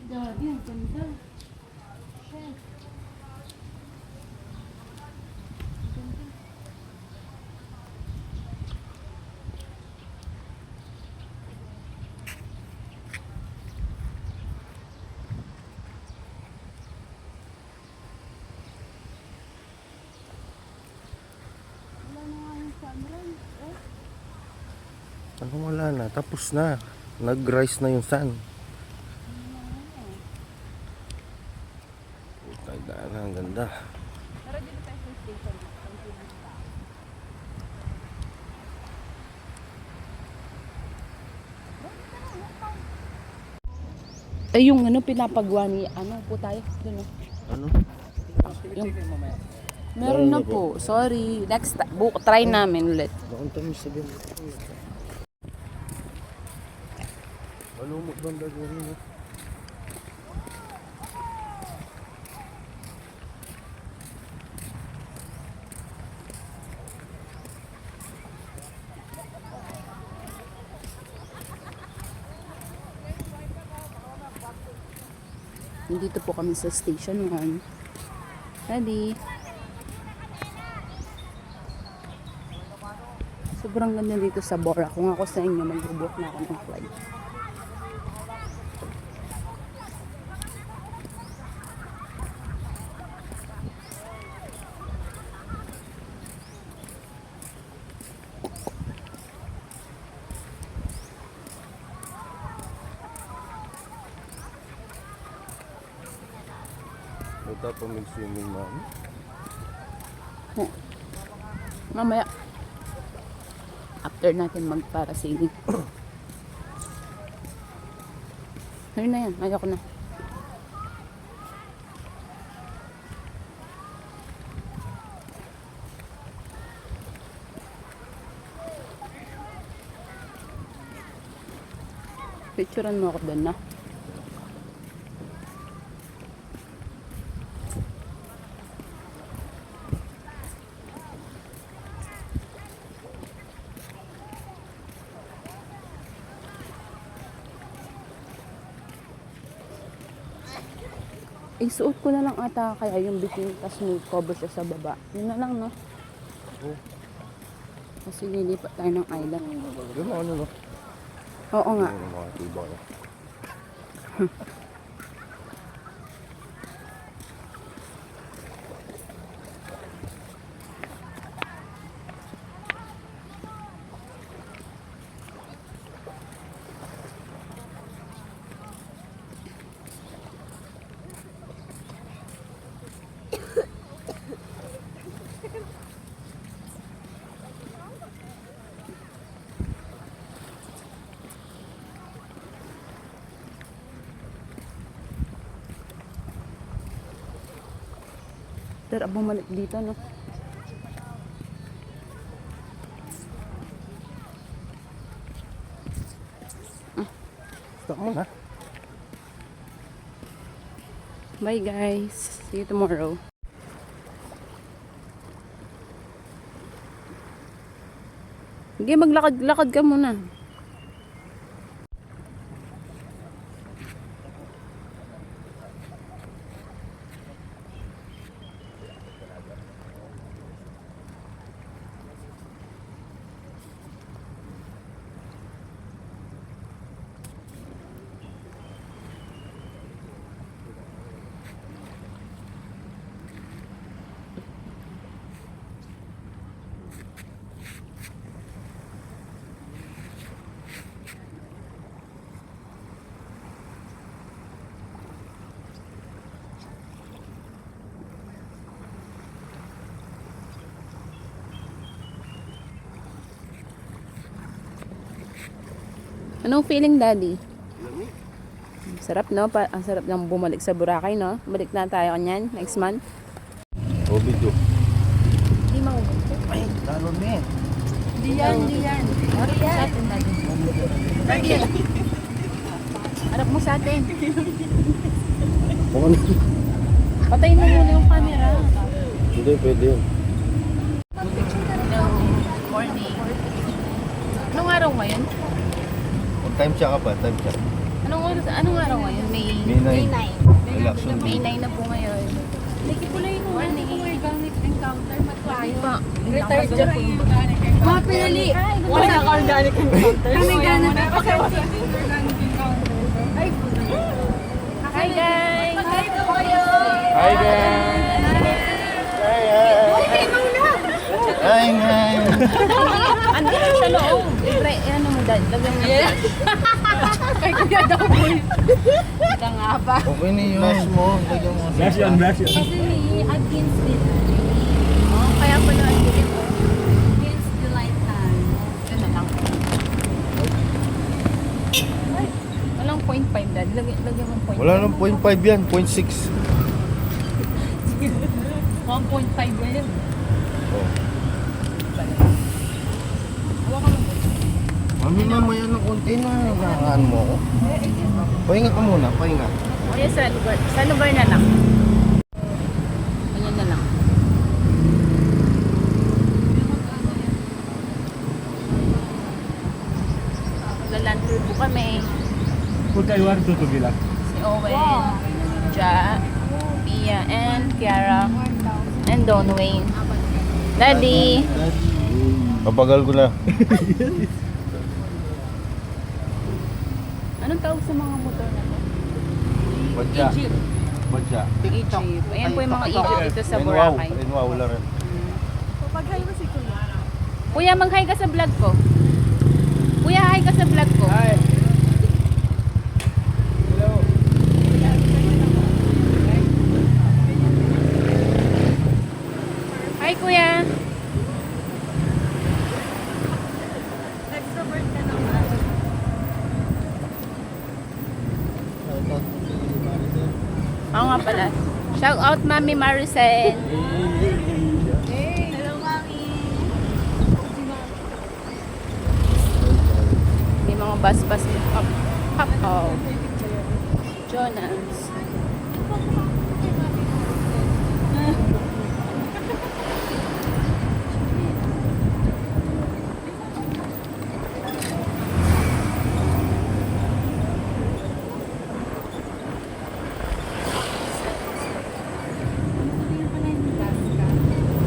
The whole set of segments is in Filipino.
Daddy, ang ganda. Shit. Ano wala na? Tapos na. Nag-rise na yung sun. Ay, ang ganda. Pero dito tayo sa station. Ay, yung ano, pinapagawa ni, ano po tayo? Doon, Ano? yung, meron na po. Sorry. Next, try namin ulit. Bakit tamis sa ganito? Malumot bang gagawin mo? Nandito po kami sa station 1. Ready? Sobrang ganda dito sa Bora. Kung ako sa inyo, mag-book na ako ng flight. Ito pa mag-swimming na. Mamaya. After natin mag-parasailing. Ayun na yan. Ayoko na. Picturean mo ako doon na. Isuot ko na lang ata kaya yung bikini tas may cover siya sa baba. Yun na lang, no? Oh. Kasi lilipat tayo ng island. Yun ano no? Oo nga. Yung mga tiba na. Tara, bumalik dito, no? Stop mo na. Bye, guys. See you tomorrow. Sige, maglakad-lakad ka muna. Anong feeling, Daddy? Lamig. Sarap, no? Ang sarap ng bumalik sa Boracay, no? Balik na tayo kanyan next month. O video. Hindi maubos. Ay, lalo na eh. Hindi yan, hindi yan. Harap mo sa atin, Daddy. Daddy, harap mo sa atin. Kung ano. Patayin mo muna yung camera. Hindi Pwede, pwede yun. Hello, morning. Anong araw ngayon? Time check ka ba? Time check. Anong araw ngayon? May 9. Election May day. 9 na po ngayon. Morning. Encounter matlayo. Pa, Retired dyan po. Mga pinali. Wala ka organic encounter. Kami gano'n na pa kayo. Hi guys! Hi guys! Hi guys! Ano lang sa loob? Ano mo dad? Lagyan mo na. Kay kuya daw po. Ika nga ba? Okay na yun. Flash mo. Lagyan mo. Flash yun. Kasi ni against it. Oh, kaya pala ang dilim mo. Against the light hand. Ano lang. Walang 0.5 dad. Lagyan mo 0.5. Wala nang 0.5 yan. 0.6. 1.5 na yun. Mami, mamaya ng konti na. Nakakaan mo ako. Pahinga ka muna. Pahinga. O yan sa lugar na lang. Ganyan na lang. Laland tour po kami. Kung tayo war tutugila. Si Owen, Ja, Pia, and Kiara, and Don Wayne. Daddy! Papagal ko na. Anong tawag sa mga motor na to? Badya. Badya. Egypt. Ayan po yung mga Egypt dito sa Wow. Boracay. Wow, wala rin. Pag-hi mo si kuya. Kuya, mag-hi ka sa vlog ko. Kuya, hi ka sa vlog ko. Hi, kuya. Extrovert ka naman. Oo nga pala. Shout out, Mami Maricel. Hello, mami. May mga bus-bus din. Oh. Jonas.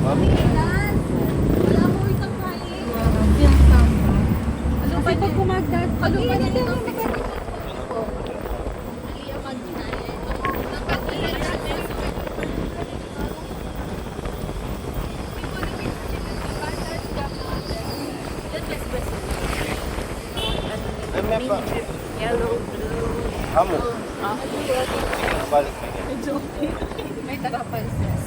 Mami. Wala mo itang kain. Ano ba pag kumagdat? Ano ba dito? Ay, may pa. Yellow, blue. Amo. Ah. Balik. May taga-panses.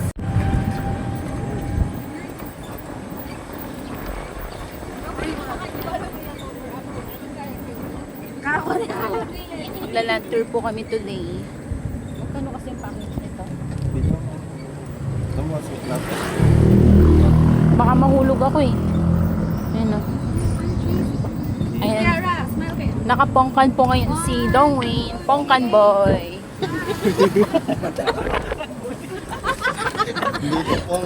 Maglaland tour po kami today. Magkano kasi yung package nito? Dito. Tumasok natin. Baka mahulog ako eh. Ayan o. Ayan. Kiara, smile kayo. Nakapongkan po ngayon si Don Wayne. Pongkan boy. Dito po.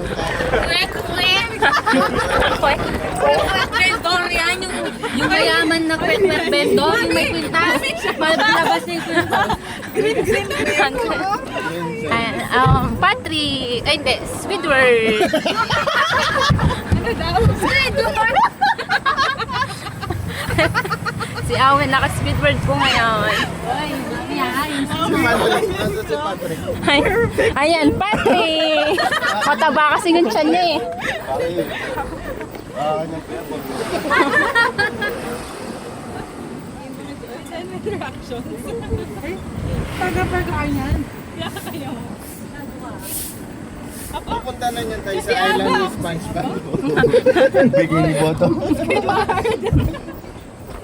Vendor yan, yung mayaman na kwet-kwet vendor, yung may kwintas. Palabas niya yung kwintas. Green. Ayan, Patri. Ay, hindi. Squidward. Ano daw? Squidward! Si Awen naka-Squidward po ngayon. Ay, yan. Si Patrick. Nasa si Patrick. Ayan, Patri. Mataba kasi yung tiyan niya eh. Kanyang pepper. Taga-pagkaan yan. Pupunta na niyan tayo sa island ni SpongeBob. Bikini bottom.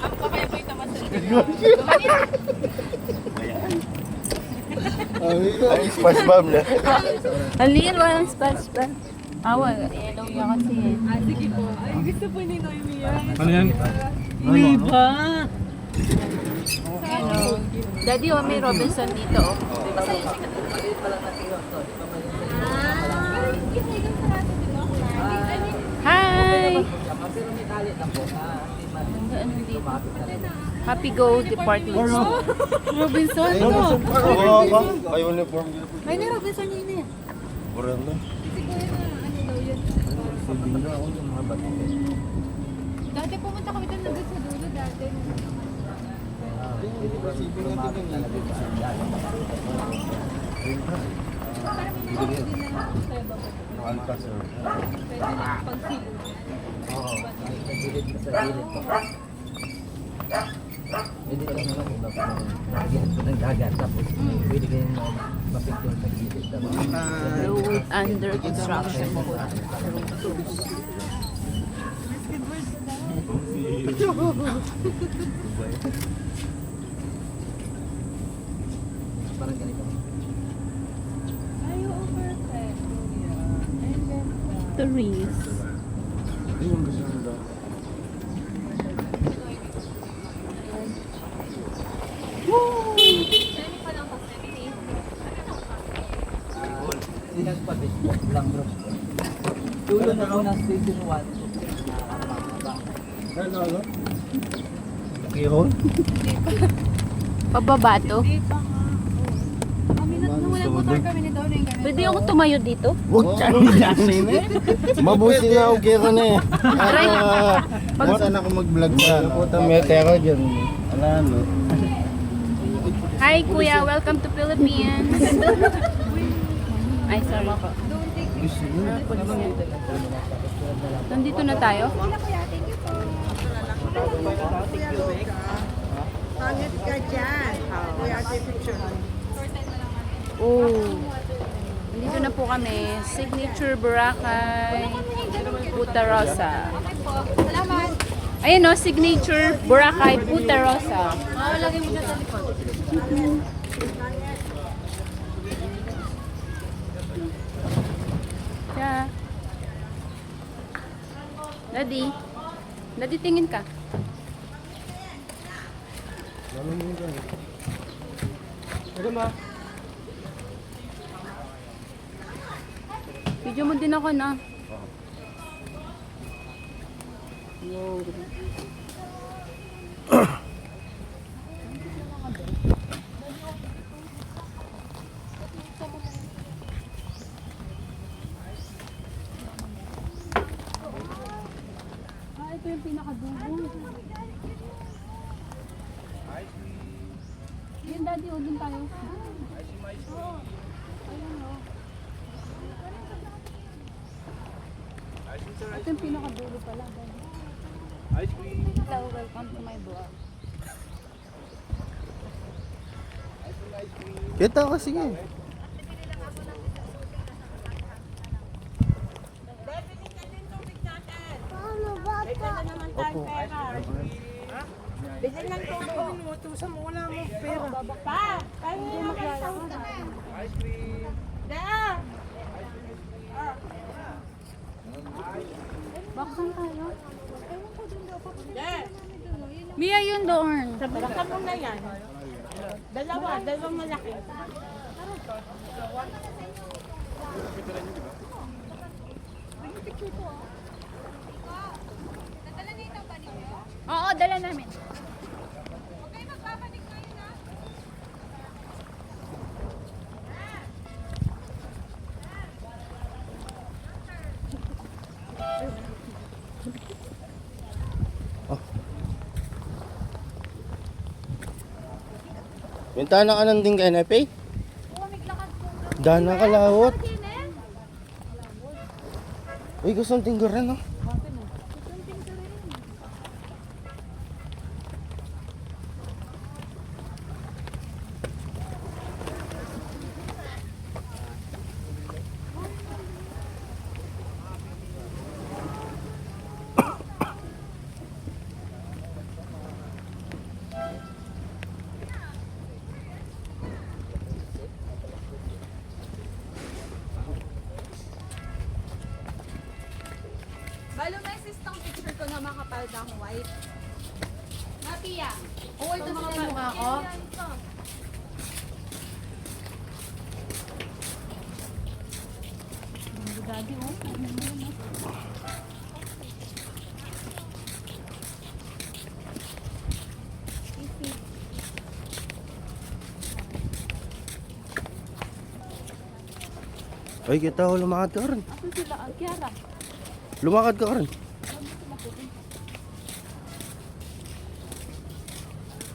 Ang pakaipoy naman sa Ay, SpongeBob na. Ang liit, walang SpongeBob. Awa, hello niya kasi eh. sige po. Ay, gusto po ni Noemi yan. Ano yan? Diba? Hello. Daddy, oh, may Robinson dito. Oh. Happy Go Department Store. Robinson Ay, to. oo ba? Ay, uniform. May ni Robinson yun eh. Buran na. Dati pumunta kami doon nagod sa dulo dati. Alta, sir. Pwede ka naman iba pa lagyan po ng dagat tapos pwede kayo mapicture sa gilid Road under construction. parang ganito. Trees. Ayun, gusto nila. Sinas pa Facebook lang bro. Dulo na ako ng season 1. Ano? Kihon? Pababa to. Pwede ako tumayo dito? Huwag ka nang eh. Mabusi na ako kaya ka na eh. Pag saan ako mag-vlog sa puta may tera dyan. Ano? Hi Kuya, welcome to Philippines. Ay, sorry. Nandito na tayo? Pangit ka dyan. Kuya, ate picture. Oh. Dito na po kami. Signature Boracay Puta Rosa. Ayun no, Signature Boracay Puta Rosa. Lagay mo siya sa likod. Yeah. Daddy. Daddy, tingin ka. Video mo din ako na. Wow. Ito yung pinakadugo. Yun, Daddy, o dun tayo. Oo. Ayun, o. Ito yung pinakadugo pala, Daddy. Hello, welcome to my vlog. Kita ka, sige. Opo. Bigyan lang tubig. Inutusan mo. Wala mo pera. Pa! Paano hindi maglalaro? Ice cream! Da! Baksan tayo. Yes! Mia, yun doon. Baka mo na yan. Dalawang malaki. Oo, dala namin. Bintana ka nang din ka, NFA? Dana ka lawot. Uy, gusto ng tinggaran, no? Balo na sistang picture ko na makapal ng white. Mapia. Oo, ito mga mukha ko. Ay, kita ko, lumakad ka rin. Asan sila? Ang Kiara. Lumakad ka rin.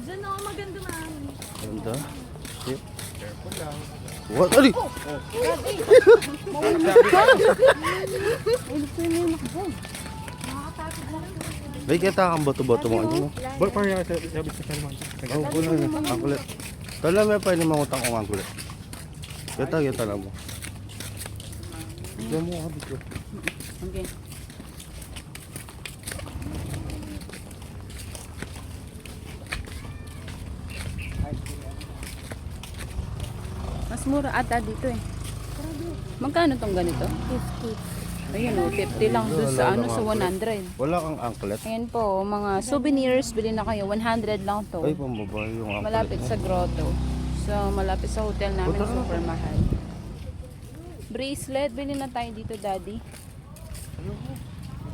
Diyan ako maganda man. Ganda. Yep. Careful lang. What? Ali! Ay, kita kang bato-bato mo. Ano? Ba't parang sabi sa Salman? Oh, kulo na. Ang kulit. Tala, may pa yung mangutang ko ang kulit. Kita lang mo. Diyan mo ka dito. Okay. Mas mura ata dito eh. Magkano tong ganito? 50. Ayun o, 50 lang doon sa ano, sa 100. Wala kang anklet. Ayan po, mga souvenirs, bilhin na kayo. 100 lang to. Ay, pambabae yung anklet. Malapit sa grotto. So, malapit sa hotel namin, super mahal. Bracelet, bilhin na tayo dito, daddy.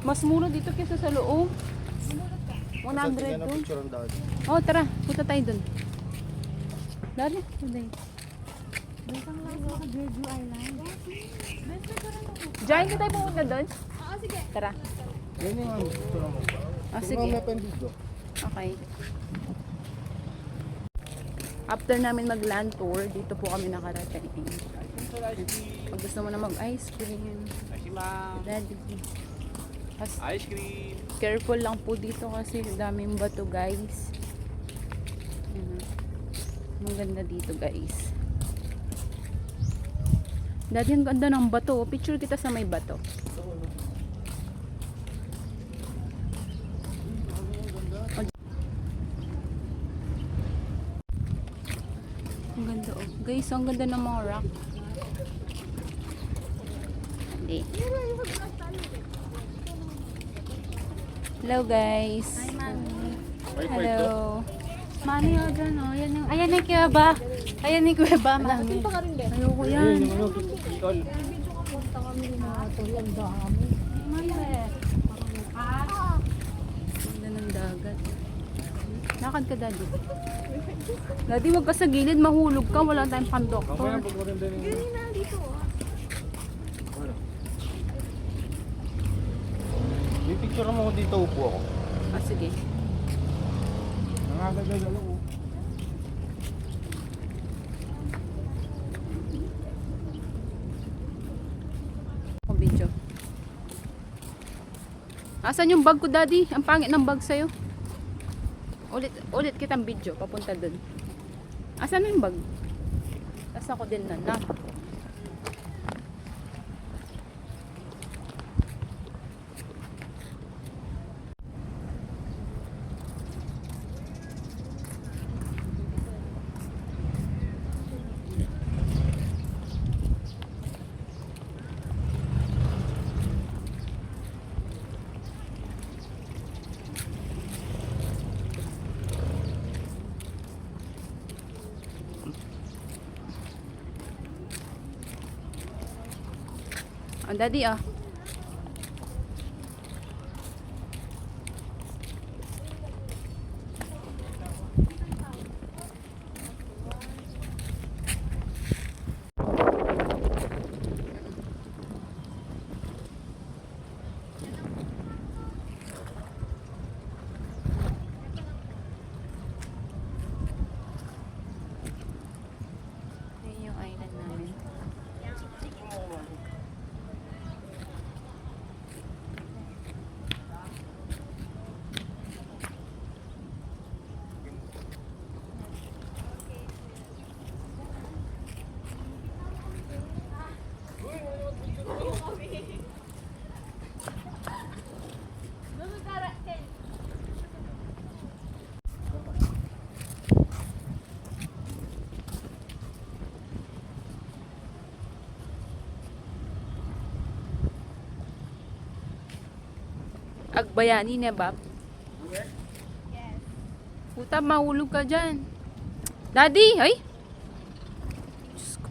Mas mura dito kaysa sa loob. 100 doon. picture ang daan. Oh, tara, punta tayo doon. Daddy, today. Diyan ka tayo pumunta doon? Oo, sige. Tara. Yan yung ano, picture mo. Ah, sige. May pendido. Okay. After namin mag-land tour, dito po kami nakarating. Pag gusto mo na mag-ice cream. Daddy. Ice cream. Careful lang po dito kasi daming bato, guys. Yan. Maganda dito, guys. Daddy, ang ganda ng bato. Picture kita sa may bato. Ang ganda, oh. Guys, ang ganda ng mga rock. Hindi. Hello, guys. Hi, Mami. Hello. Mami, o dyan, o. Ayan yung kuweba. Ayan yung kuweba, Mami. Ayoko yan. Ganda ng dagat. Lakad ka, Daddy. Daddy, wag ka sa gilid. Mahulog ka. Wala tayong pandoktor. May picture mo dito, upo ako. Ah, sige. Nangagagalo ko. Ako video. Asan yung bag ko, Daddy? Ang pangit ng bag sa'yo. Ulit kitang video. Papunta dun. Asan yung bag? Tapos ako din na. Ah, Daddy, ah. Ayan yung island namin. Agbayani na ba? Yes. Puta, mahulog ka dyan. Daddy, ay! Diyos ko.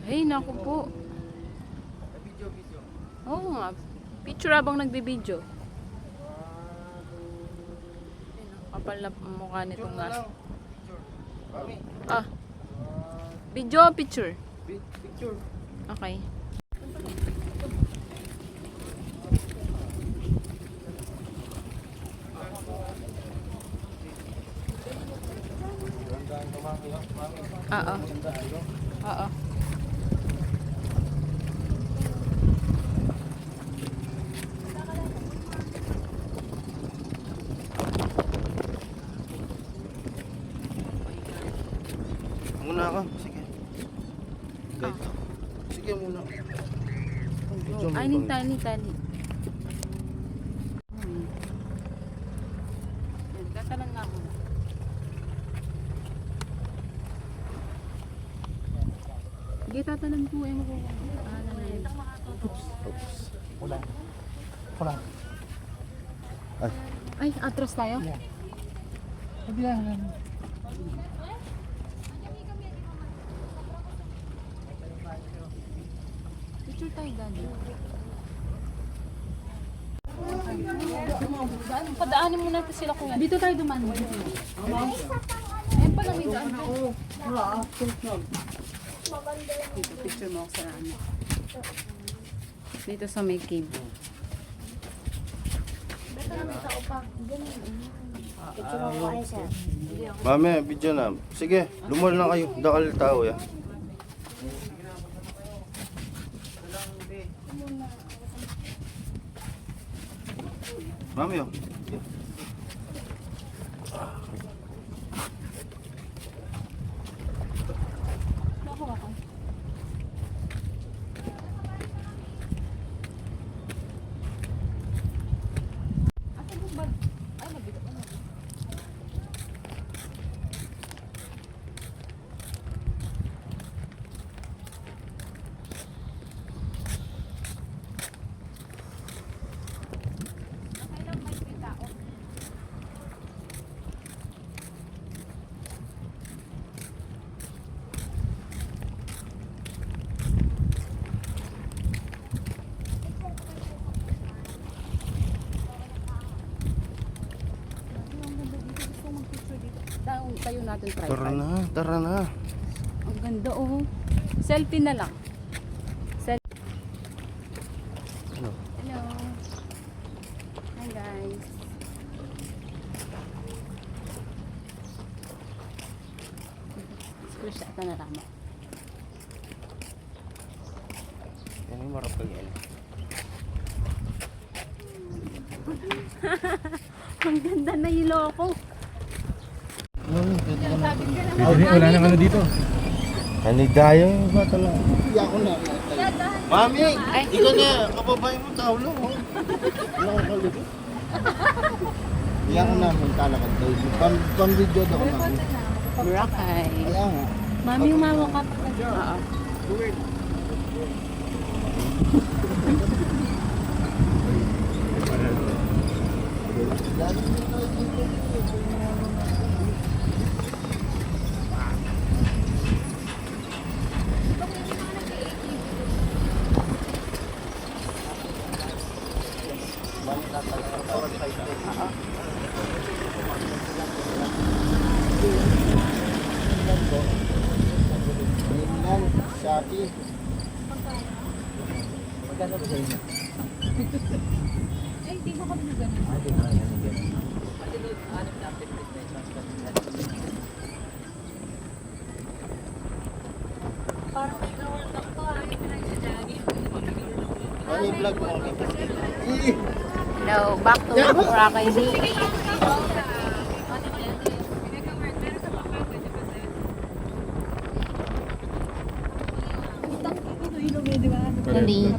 Ay, naku po. Oo nga. Picture habang nagbibideo. Kapal na mukha nitong gas. Ah. Video, picture. Picture. Okay. Oo. Oo. Muna ako. Sige. Dito. Sige muna. Ay, tali. Tatalan nga muna. Sige, tatalan po. Ay, makuha. Wala. Ay, atras tayo? Picture tayo, Daddy. Padaanin mo natin sila kuya. Dito tayo dumaan. Ayun pala may daan. Dito, picture mo ako sa ano. Dito sa may cave. Mami, video na. Sige, lumal na kayo. Dakal tao ya. Mami, oh. Tayo natin try. Tara na. Ang ganda oh. Selfie na lang. Hello. Hello. Hi guys. Screenshot na ramo. Yan yung marapal yan. Ang ganda na yung loko. Wala nang ano dito. Hanigayo yung bata lang. Iyak ko na. Mami! Ikaw na, kababay mo tao lang. Wala ko kaligod. Iyak ko na, may talakad tayo. Pang-video daw na. Boracay. Kaya nga. Mami, umawa ka pa. Oo. Shopee. Magkano ba sa inyo? Ay, di ba kami na ganun? Hindi na yan. Parang may gawal lang to. Ay, pinagsadyagi. Ano yung vlog mo? Hello, back to Boracay Beach. Dali.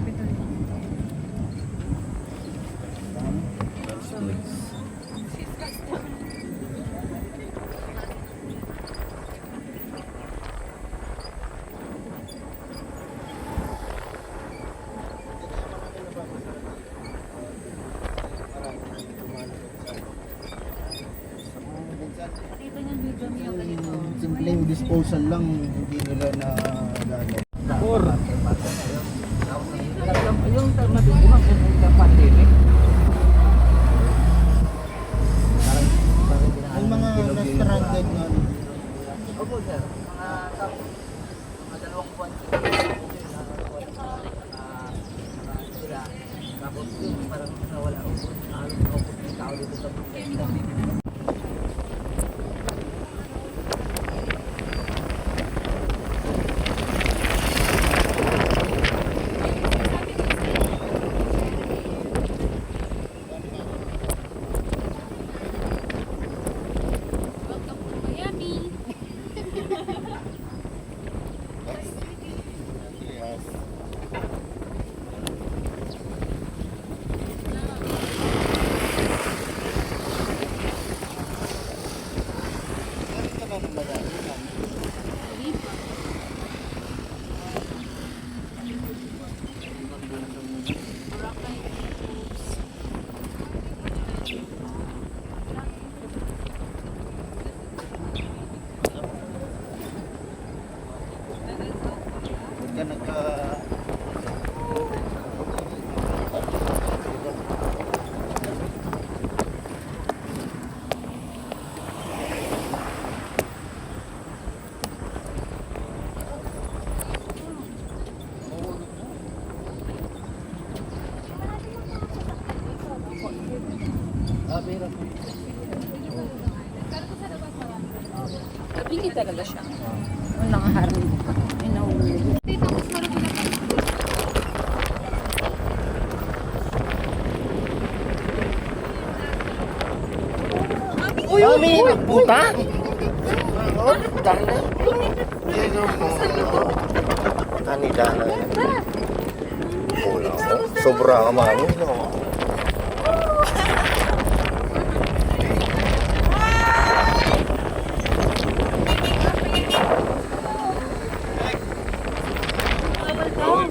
Simpleng disposal lang, hindi nila na gano'n. Yung matutuhan sa pandemic. Yung mga na-stranded na Opo sir, mga 2 buwan. takot yun. Parang nawala ako. Halos ako yung tao dito sa protesta. Miami. Huwag ka nagka... Bira po. Kabili talaga siya. Walang harang. Inaulo. Mami, nagputa! Oh, dana. Kanidana yan. Wala ko. Sobra ka, mami. No?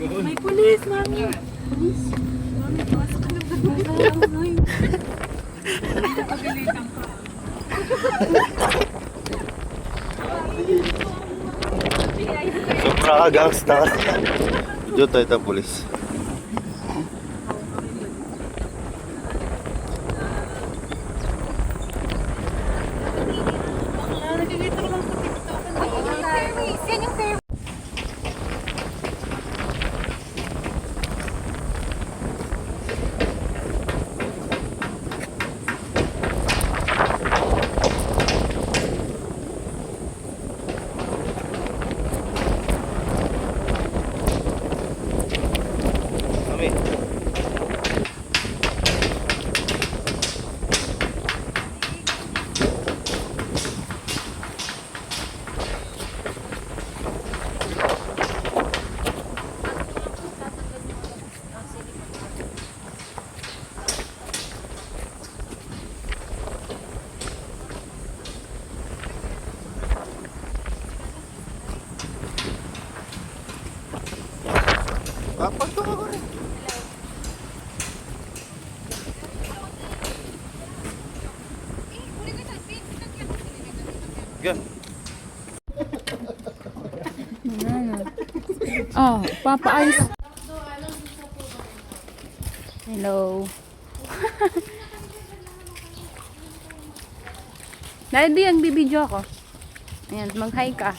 May pulis, mami. Pulis. Mami, pasok ka ng gano'n. Pagalitan ka. Sobra ka, gangsta. Diyo tayo tayo, pulis. Nakikita ko lang sa TikTok. Yan yung favorite. Mami. Papagto ka rin. Yan. Oh, papaayos. Hello. Daddy, ang bibidyo ako. Ayan, mag-hi ka.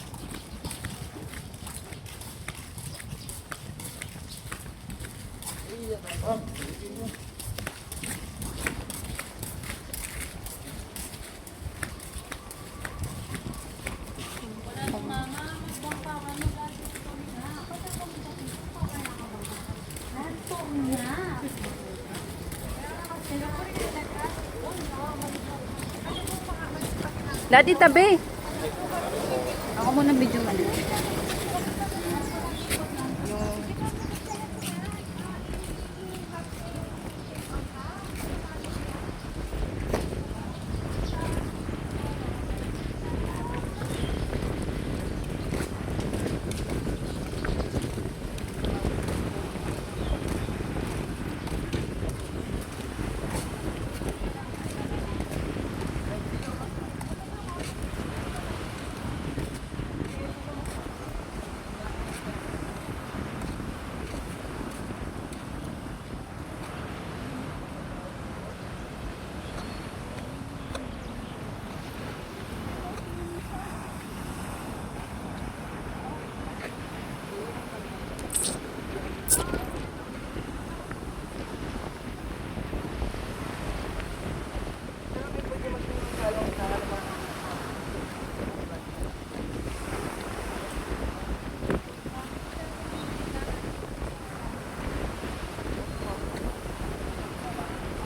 Daddy, tabi. Ako muna video man.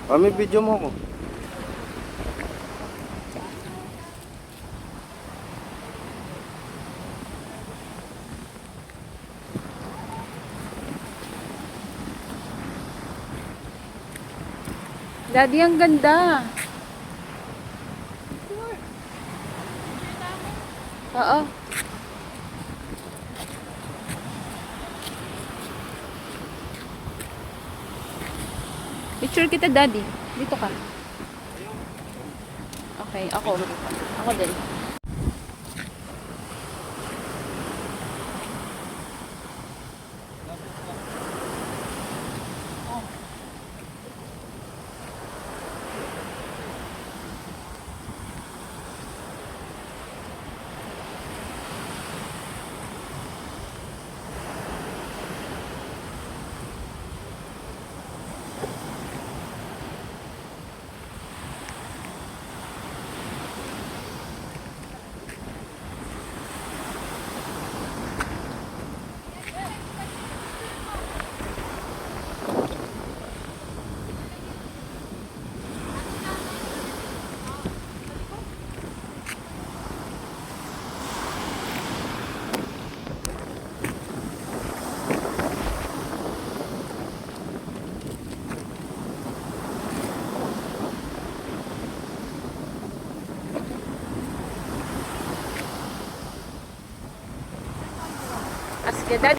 Mami, video mo ko. Daddy, ang ganda. Oo. Picture kita, Daddy. Dito ka. Okay, ako. Ako din. Ask your dad.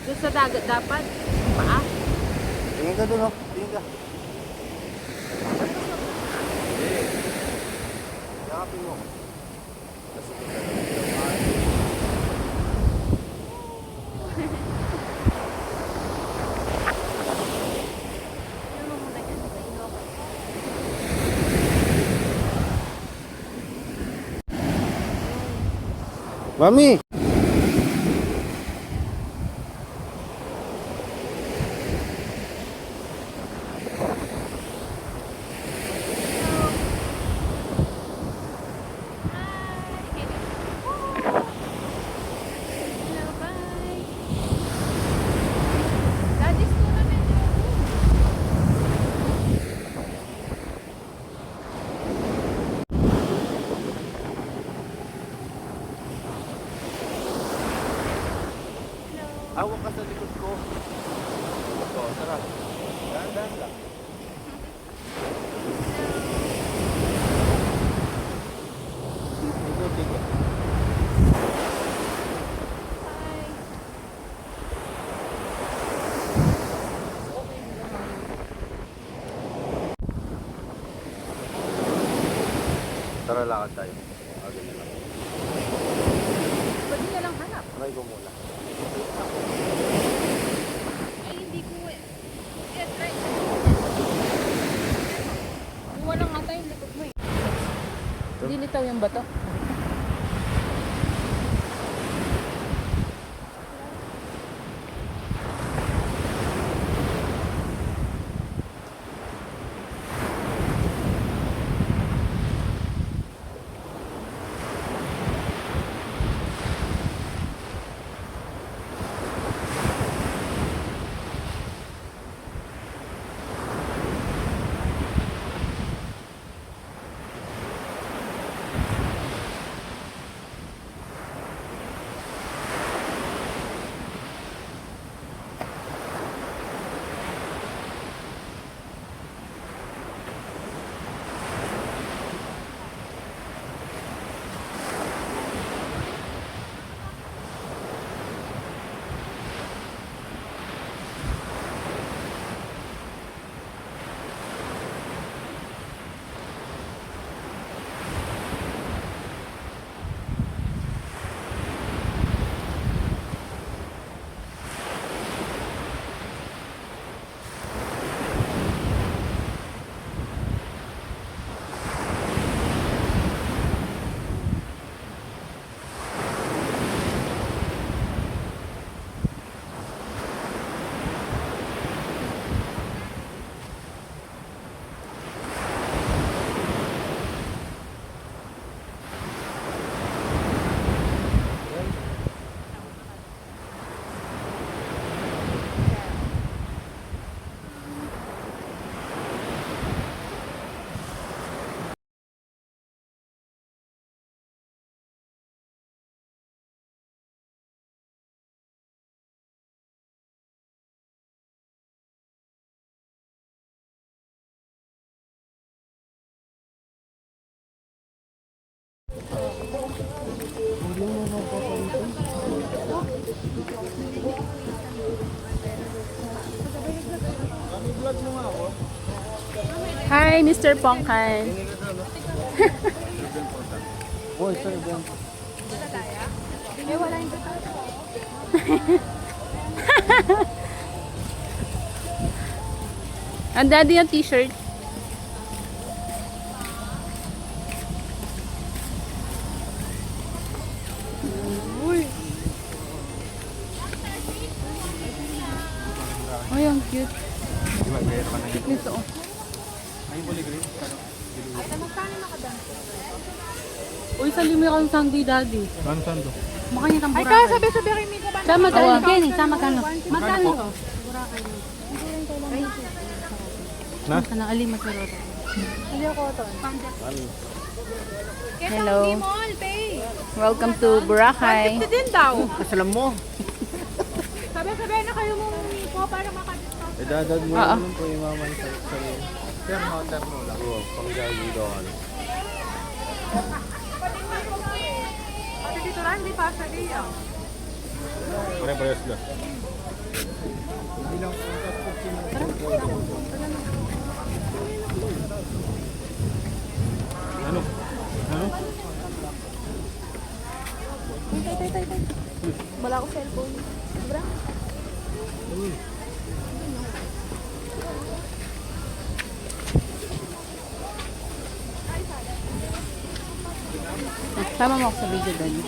Doon sa dagat dapat. Paa. Tingin ka doon, oh. Tingin ka. Yakapin mo. Mami! Awak ka sa likod ko. Ito, sarap. Dahan-dahan lang. Ito, tingin. Tara, lakad tayo. Agad na lang. Pwede niya lang hanap. Try ko muna. Ay, hindi ko eh. Yeah, try. Walang ata yung likod mo eh. Dilitaw yung bato. Hi, Mr. Pongkan. Boy, sorry, Ben. Ang daddy yung t-shirt. Uy, ang cute. Cute nito, oh. Uy, sali mo yung sandi, daddy. Saan to? Makanya kang Ay, Boracay. kaya sabi kayo may kuban. Sama ka lang, Kenny. Sama ka lang. Magkano to? Na? Ka ng alima sa rota. Kesa Hello. Mall, pay. Welcome to Boracay. Ito din daw. Kasalam mo. Sabi na kayo mo po para makadiscount. Idadad mo Oo. naman po yung mama sa terno lang. Oo, pang-jogging doon. Pati dito lang, di pa sa diya. Pare-parehas lang. Ano? Ano? Wala ko cellphone. Sobra. Sama mo ako sa video, daddy.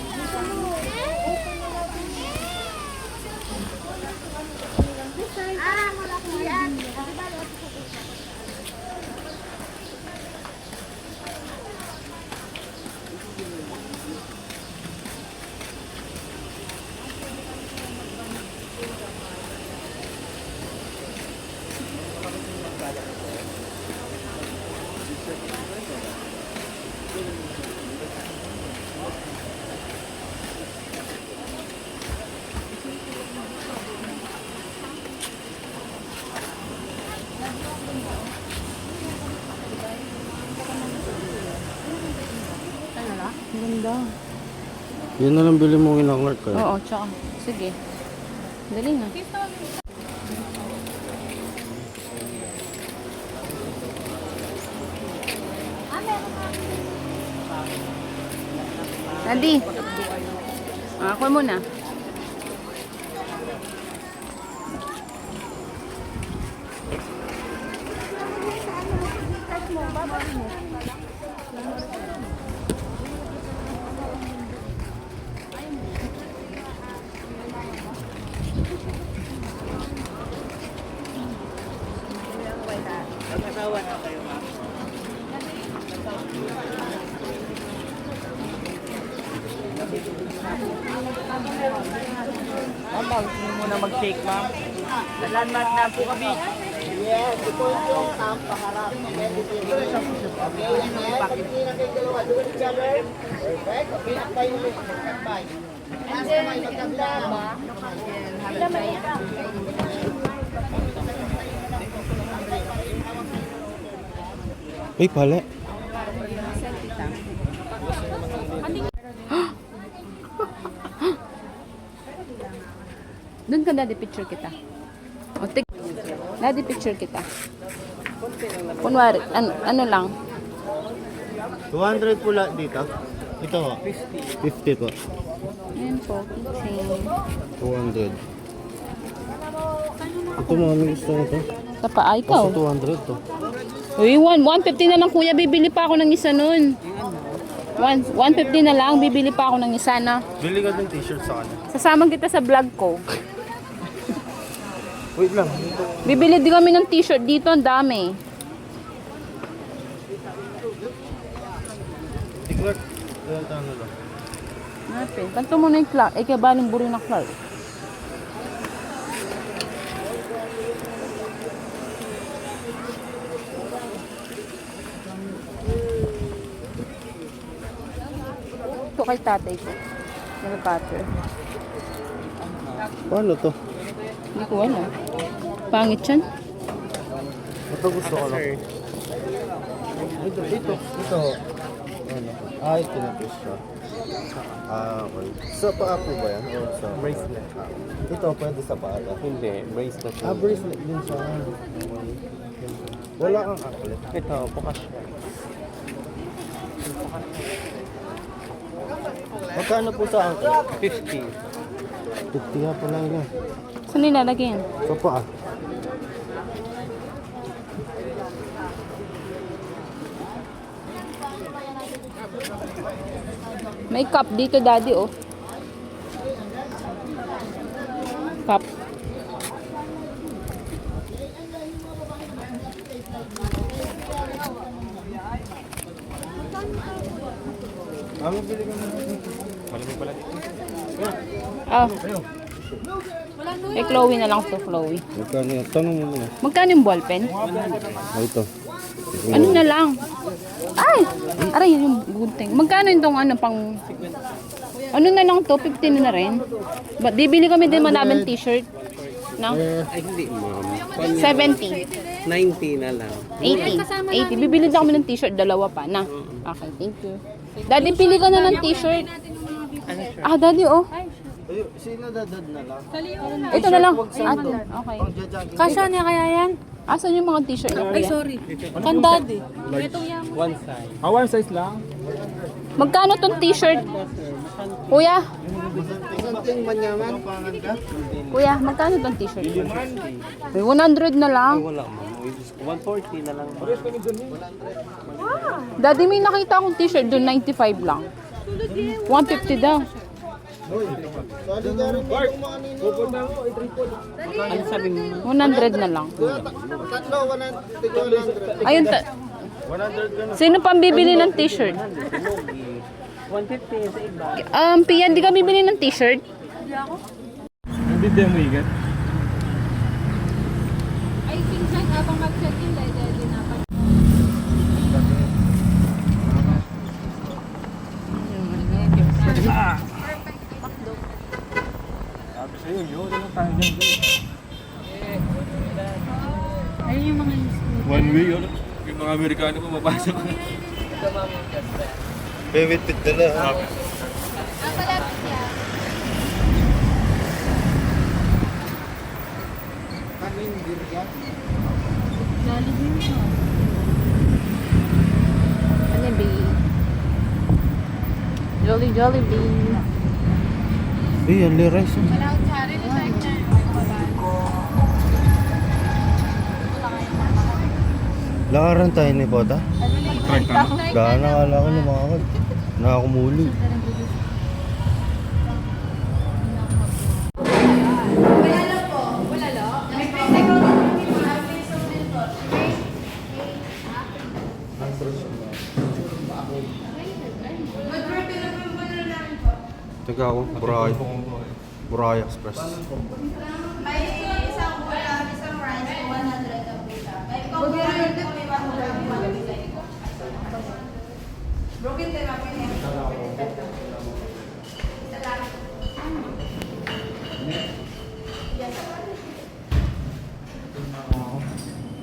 Ang ganda. Yun na lang bili mo in-alert ko. Oo, tsaka. Sige. Dali na. Daddy. Ako muna. Ma'am, hindi mo na mag-shake, ma'am. Landmark na po kami. Yes, ito yung paharap. Perfect. Okay, akbay mo. Akbay. Akbay, magkabla. Uy, pala. Doon ka, daddy, picture kita. O, daddy, picture kita. Kunwari, ano lang. 200 pula dito. Ito ho. 50 po. Ayan po, keychain. 200. Ito mo, ano gusto mo ito? Tapa, ikaw. Kasi 200 to. Uy, 150 na lang, kuya. Bibili pa ako ng isa nun. 150 na lang, bibili pa ako ng isa na. Bili ka ng t-shirt sa kanya. Sasama kita sa vlog ko. Wait lang. Bibili din kami ng t-shirt dito, ang dami. Tigwat. Ano lang. Napin. Kanto mo na yung Clark. Eh, kaya baling buri na Clark. Ito kay tatay ko. Nag-butter. Paano to? Hindi ko alam. Pangit yan. Ito gusto ko lang. Ito. Ito. Ano? Ay, tinapos siya. Ah, okay. Sa paa po ba yan? O sa Bracelet. Ito, pwede sa paa lang. Hindi, bracelet. Ah, bracelet din siya. Wala kang anklet. Ito, bukas siya. Magkano po sa anklet? 50. 50 nga pala yun. Saan nilalagay yan? Sa paa. May cup dito, daddy, oh. Cup. Mami, bili ka na. Malamig pala dito. Ah. Kay Chloe na lang to, Chloe. Magkano yan? Tanong mo muna. Magkano yung ballpen? Ah, ito. Ano na lang? Ay! Aray, yun yung gunting. Magkano yung tong ano pang... Ano na lang to? 50 na rin. Bibili kami din maraming t-shirt. No? Ay, hindi, ma'am. 70. 90 na lang. 80. 80. Bibili din kami ng t-shirt. Dalawa pa. Na. Okay, thank you. Daddy, pili ka na ng t-shirt. Ah, daddy, oh. Ay, sino dadad na lang? Ito na lang. Ah, okay. Kasha niya kaya yan? Asan yung mga t-shirt na Ay, kuya? sorry. Kandadi. One size. Ah, one size lang? Magkano tong t-shirt? Kuya? Something manyaman? Pangan ka? Kuya, magkano tong t-shirt? May 100 na lang. Wala, ma'am. 140 na lang. Daddy, may nakita akong t-shirt doon, 95 lang. 150 daw. Sali ka rin dito kumakanino. Ano sabi mo? 100 na lang. Tatlo, 100. Ayun, 100 ka na. sino pang bibili ng t-shirt? 150 sa iba. Pian, di ka bibili ng t-shirt? Hindi din mo igat. Ay, pinsan, abang mag-check-in, dahil na pa. Sabi sa'yo, yun lang tayo dyan. Ayun yung mga One way, yun. Yung mga Amerikano pa mapasok. Bebit na na. ha? Ano yung birga? Jollibee. Jolly Jollibee. Eh, only rice. Lakaran tayo ni Bota. Dahil nakala ko lumakad. Nakakumuli. Teka ako, Buray Express. May isang ulam, isang rice, 100 ang pita. May coconut po, may 100. Broken tayo ako yun.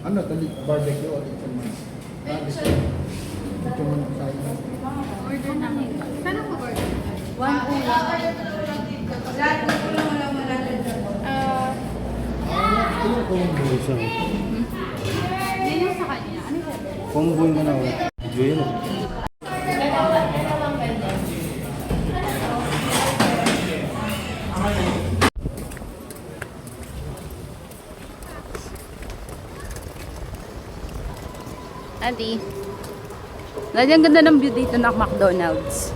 Ano, tali barbecue o ito man? Ito man sa inyo. order namin. Sana po order? One ulam. Lahat ng ulam, wala 100. Isang Yun yung sa kanya. Ano yun? combo mo na ako. Medyo yun. Adi. Daddy, ang ganda ng view dito ng McDonald's.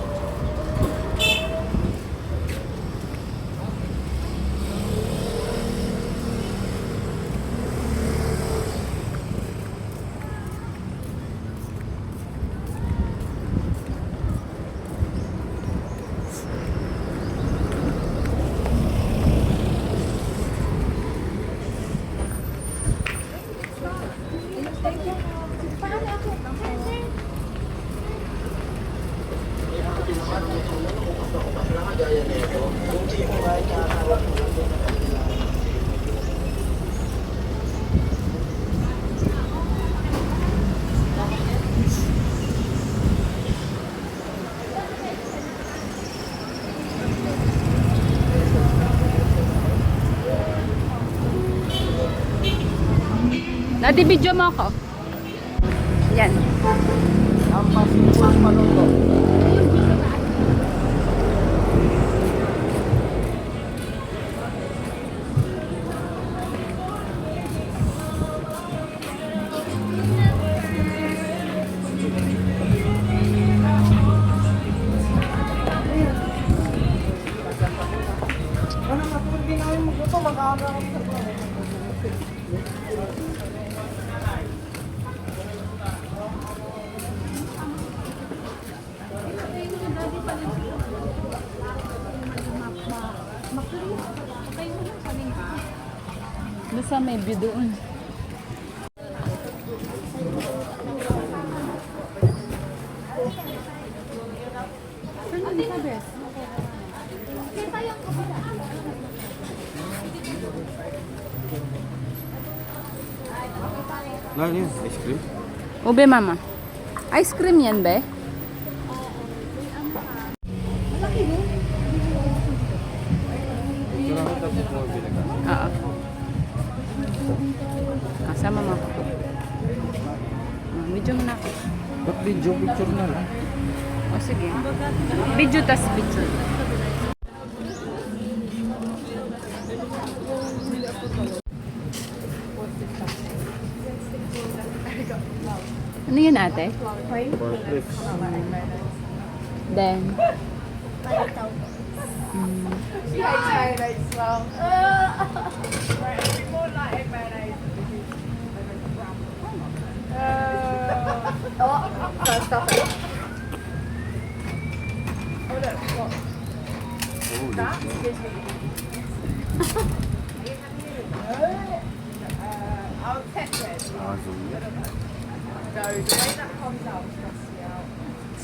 Ate, video mo ako. Yan. Ang pasimpuan panuto. Ano nga po, hindi namin magluto, mag-aaral ako sa Basta may view doon. Ano yun? Ice cream? Ube, mama. Ice cream yan, be? Ito lang ang tapos mo binigay. Oo. Kasama mo. Video mo na ako. Ba't video picture na lang? O, sige. Video tas picture. Ano yan, ate? Then,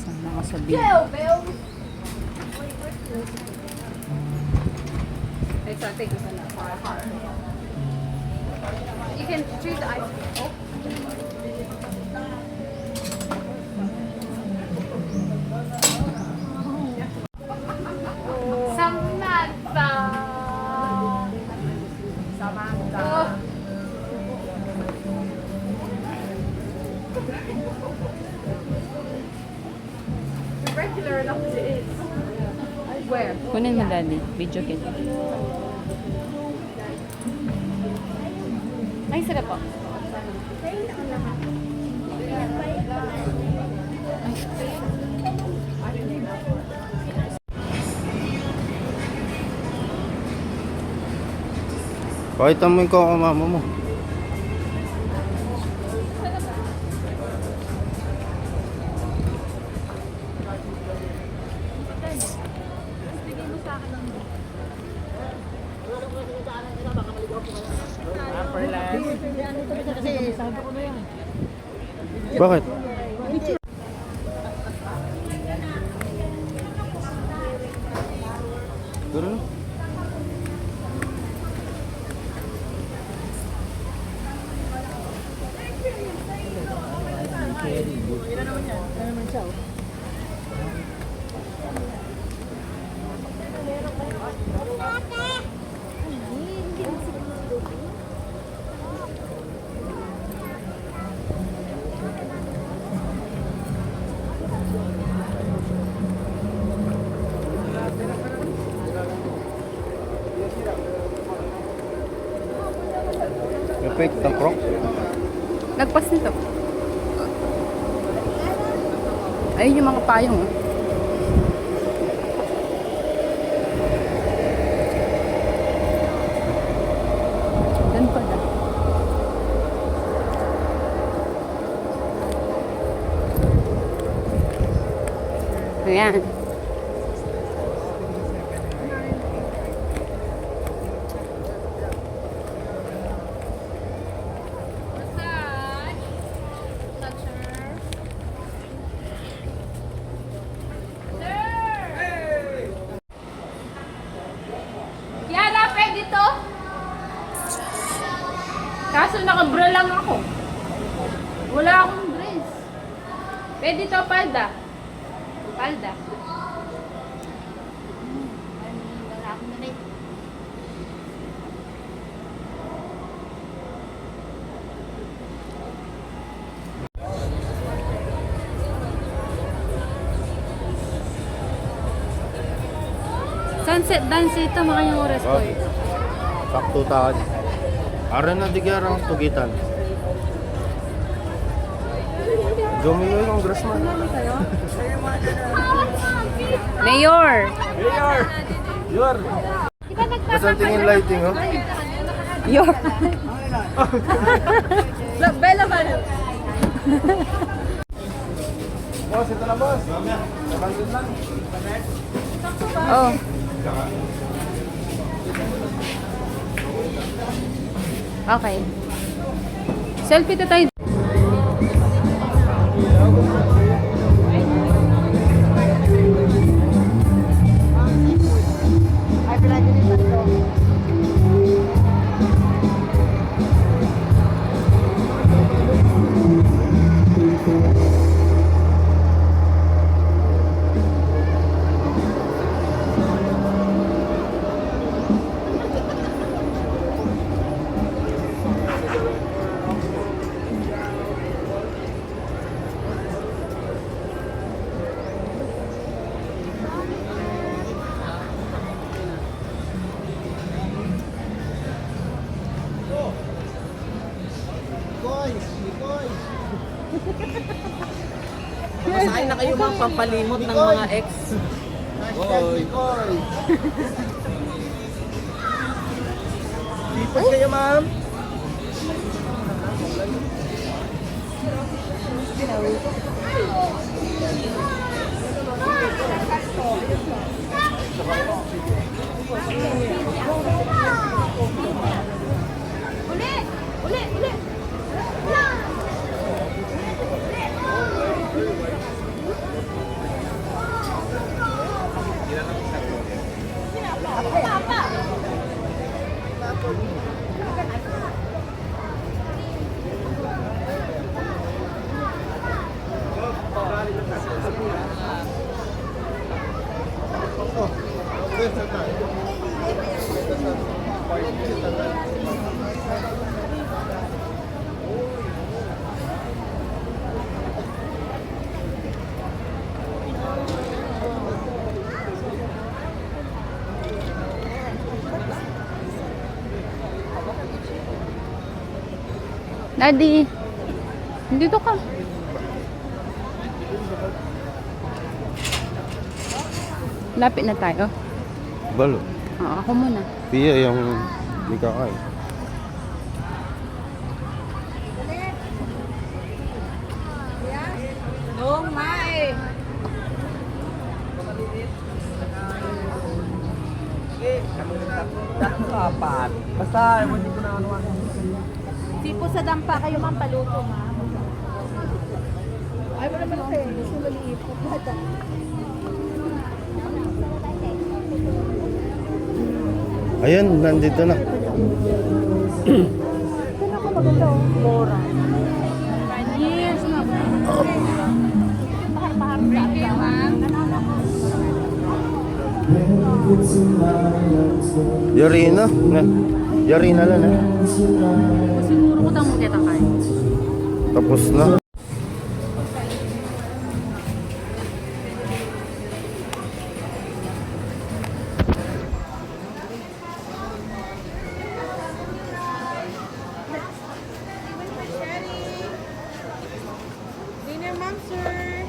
sama ka sa video. You can choose the ice cream. Samantha. Samantha. Regular enough as it is. Where? Kunin mo, daddy. Video kita. Ay, sarap po. Pakita mo yung kakamama mo. Bakit? Tara na. Effect ng croc. Nagpas nito. Ayun yung mga payong. Oh. Doon pala. Ayan. Yara, pwede to? Kaso nakabra lang ako. Wala akong dress. Pwede to, palda. Palda. Wala akong na rin. Sunset dance ito, makanyang oras ko eh. Sakto tayo. Aran na digarang tugitan. Domino yung grassman. Mayor! Kasan tingin lighting, oh? Yor! Bella ba? Boss, ito na boss. Nabandun lang. Oh. Okay. Selfie to tayo. Masahin na kayo mga pampalimot ng mga ex. Boy. Lipat kayo, ma'am. Daddy, dito ka. Lapit na tayo. Balo. Ako muna. Pia yung hindi kakain. Oh my! Dapat. Basta, hindi ko na ano. Sipo sa dampa kayo ma'am, paluto ma'am. Ay, wala ba ito? Gusto maliit. Ayan, nandito na. Yes, ma'am. Thank you, ma'am. Yarina. Yarina lang eh. Siguro ko tang kita kayo. Tapos na. Dinner, ma'am, sir.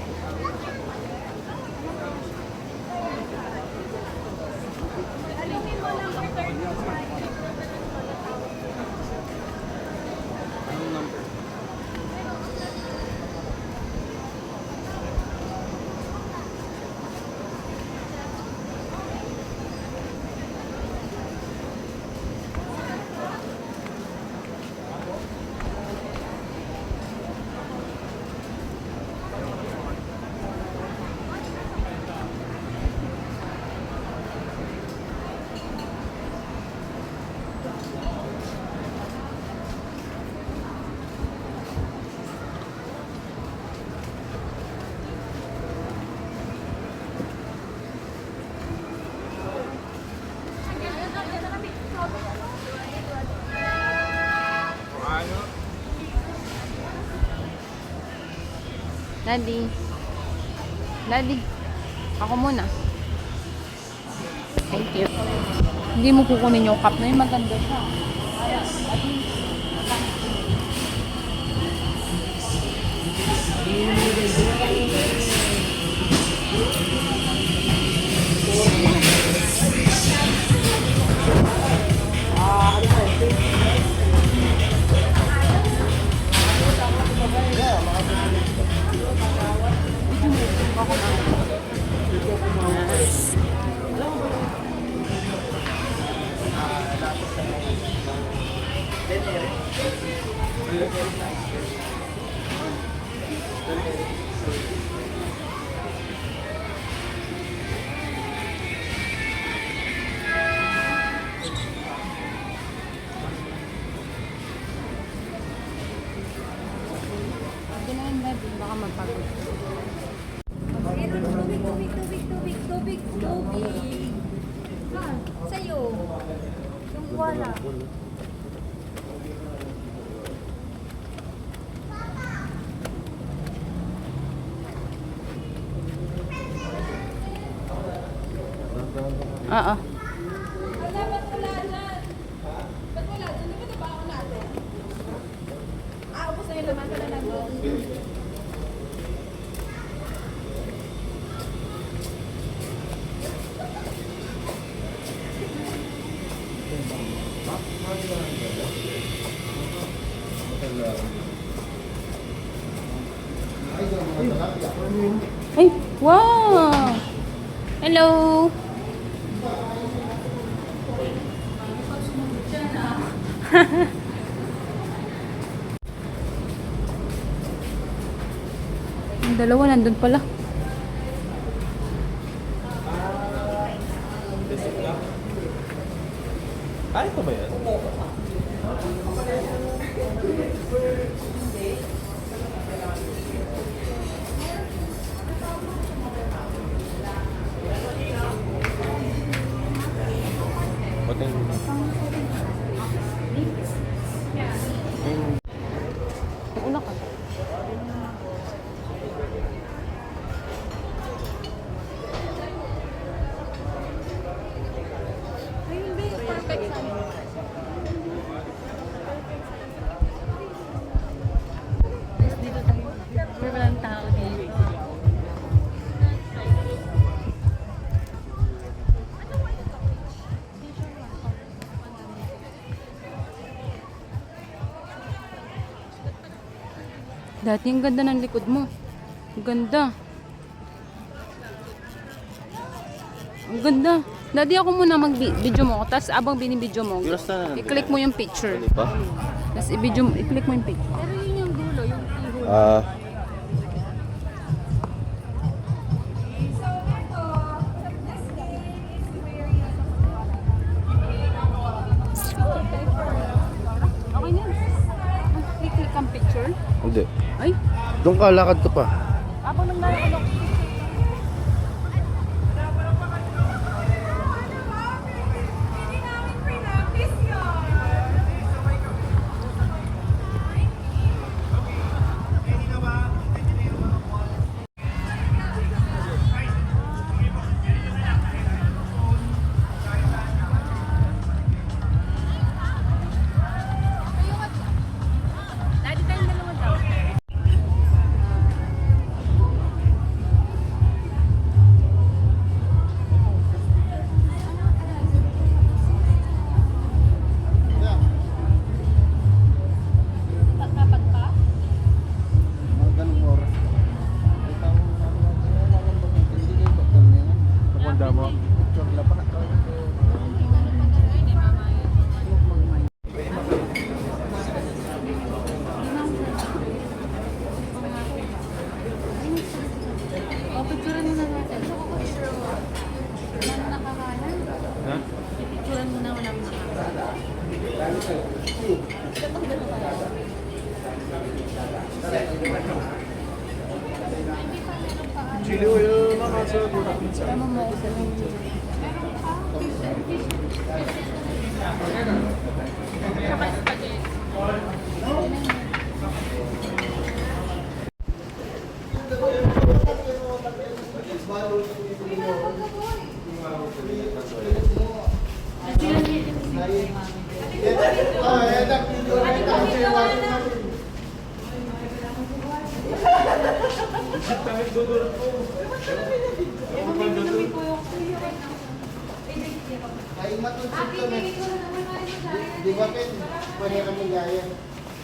Daddy. Daddy. Ako muna. Thank you. Hindi mo kukunin yung cup na yun. Maganda siya. Baka magpagod. Tubig. Sa'yo. Yung wala. Oo. Ba't wala dyan? Ba't wala dyan? Di ba nabaho natin? Ubus na yun naman. Wala lang doon. Ay, wow! Hello! Yung dalawa nandun pala. Ay, ito ba yan? Pating... Una ka. Walang tao dito. Dati ang ganda ng likod mo. Ang ganda. Ang ganda. Dati ako muna mag-video mo. Tapos abang binibidyo mo, i-click mo yung picture. Ano pa? Tapos i-click mo yung picture. Pero yun yung dulo, yung ihol. Okay na. I-click ang picture. Hindi. Ay, Doon ka, lakad ka pa. abang naglalakad ako. Daddy, tayo dalawa daw. Dapat pa? Mga ganung oras. Ikaw, hindi kayo doktor niya. Napanda mo. Picture lang pa. O, picturean muna natin. Walang nakakanan. Ha? Picturean muna walang nakakanan. Chili oil naman sa pizza. Tama mo ako sa Thank you. Ay, matutog kami. Di ba, Pen? Pwede kami gaya.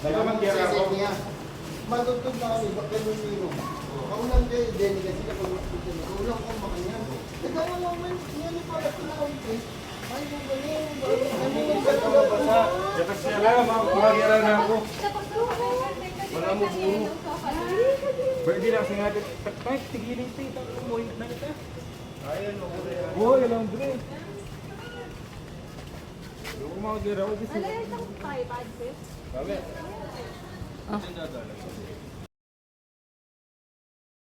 Dalamang sisip niya. Matutog na kami, bakit yung miro? Kaulang kayo, Denny, kasi kapag matutog na. Kaulang ko makanya. Nagawa naman, yan yung pala pinakawin. Ay, yung ganyan. Ano yung basa? Yakas niya lang, makagira na ako. Wala mo puro. Pwede lang kasi nga, takpay, tigilin tayo. Umuwi na kita. Oo, yun lang dre. Yung makagira ko kasi. Wala yung 5 advice. Sabi.